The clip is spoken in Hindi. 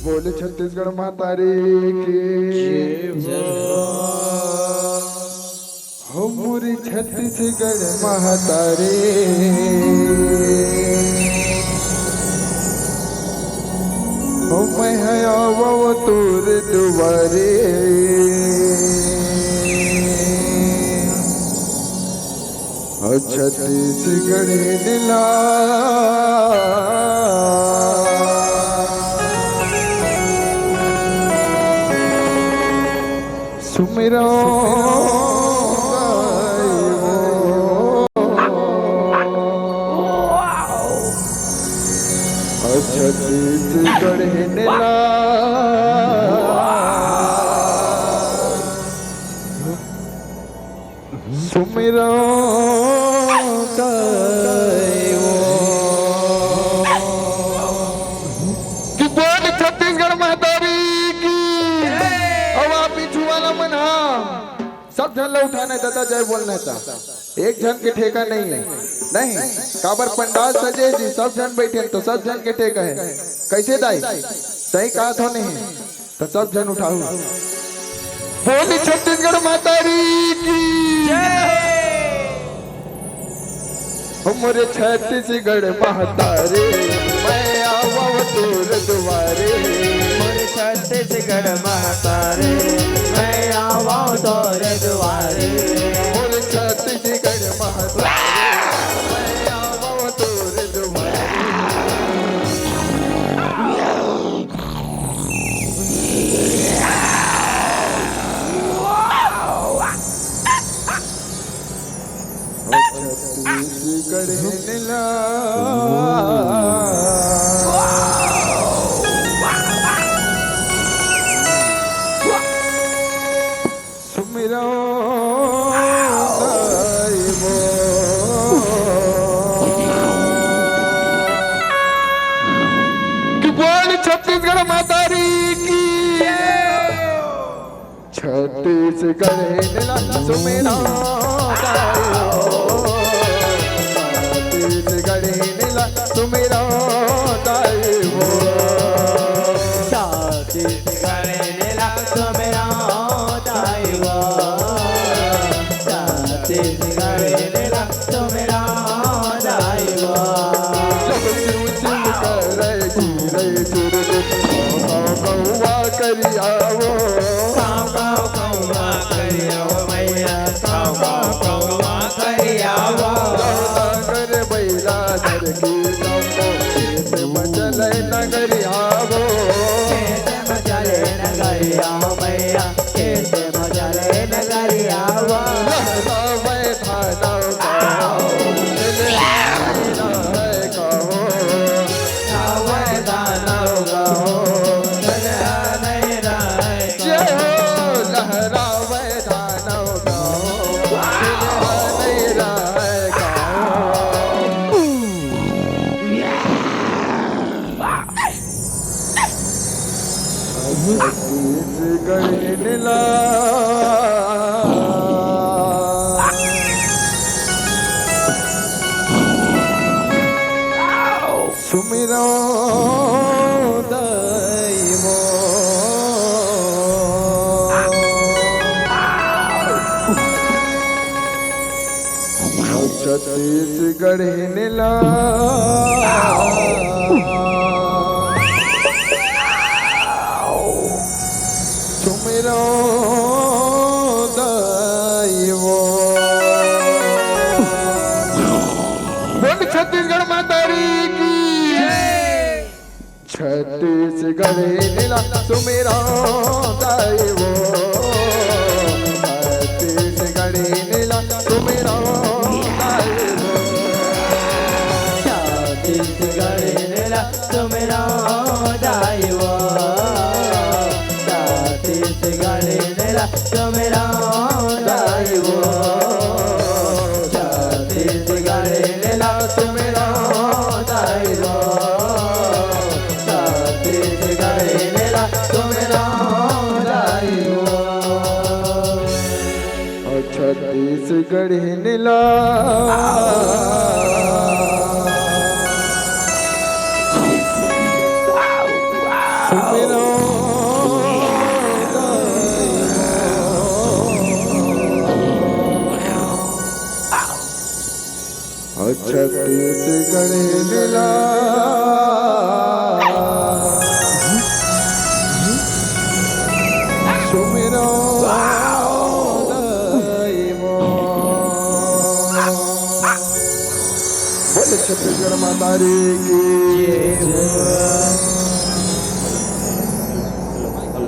बोले छत्तीसगढ़ महातारी की हो मोरी छत्तीसगढ़ महातारी हो मैं है वो तोर दुआरे हो छत्तीसगढ़ नीला सुमिरो छत्तीसगढ़ नीला सुमिरो कि बोल छत्तीसगढ़ महातारी की हवा पीछू वाला मन सब झन ला उठाना दादा जय बोलना था एक जन के ठेका नहीं है नहीं काबर पंडाल सजे जी सब जन बैठे तो सब जन के ठेका है कैसे दाई सही कहा तो नहीं तो सब जन उठाओ बोली छत्तीसगढ़ मातारी की हमारे छत्तीसगढ़ महातारे मैं आवा तोर दुआरे मोरे छत्तीसगढ़ महातारे मैं आवा तोर दुआरे मोरे छत्तीसगढ़ महातारे मैं आवा तोर दुआरे छत्तीसगढ़ नीला सुमिरो दाइमो कि बोल छत्तीसगढ़ मातारी की छत्तीसगढ़ नीला सुमिरो छत्तीसगढ़ नीला सुमिरो दाइमो छत्तीसगढ़ नीला सुमिरो दाइमो छत्तीसगढ़ नीला सुमिरो दाइमो कौवा करियावो कौवा करियावो मैया कौवा करियावो नगर बैला नर की नमो खेत मचले नगरियावो खेत मचले नगरियावो मैया खेत मचले नगरियावो लहरावे धानव गाओ लहरावे गाओ लावे दानव गाओ जय हो लहरावे धानव गाओ लहरावे गाओ छत्तीसगढ़ नीला सुमिरो दाइमो छत्तीसगढ़ नीला सुमिरो दाइमो बोल छत्तीसगढ़ मातारी की छत्तीसगढ़ नीला सुमिरो दाइमो छत्तीसगढ़ नीला सुमिरो दाइमो छत्तीसगढ़ नीला सुमिरो दाइमो छत्तीसगढ़ नीला सुमिरो दाइमो छत्तीसगढ़ नीला सुमिरो दाइमो छत्तीसगढ़ नीला सुमिरो दाइमो छत्तीसगढ़ नीला सुमिरो छत्तीसगढ़ लीला सुमिरो बोले छत्तीसगढ़ माता की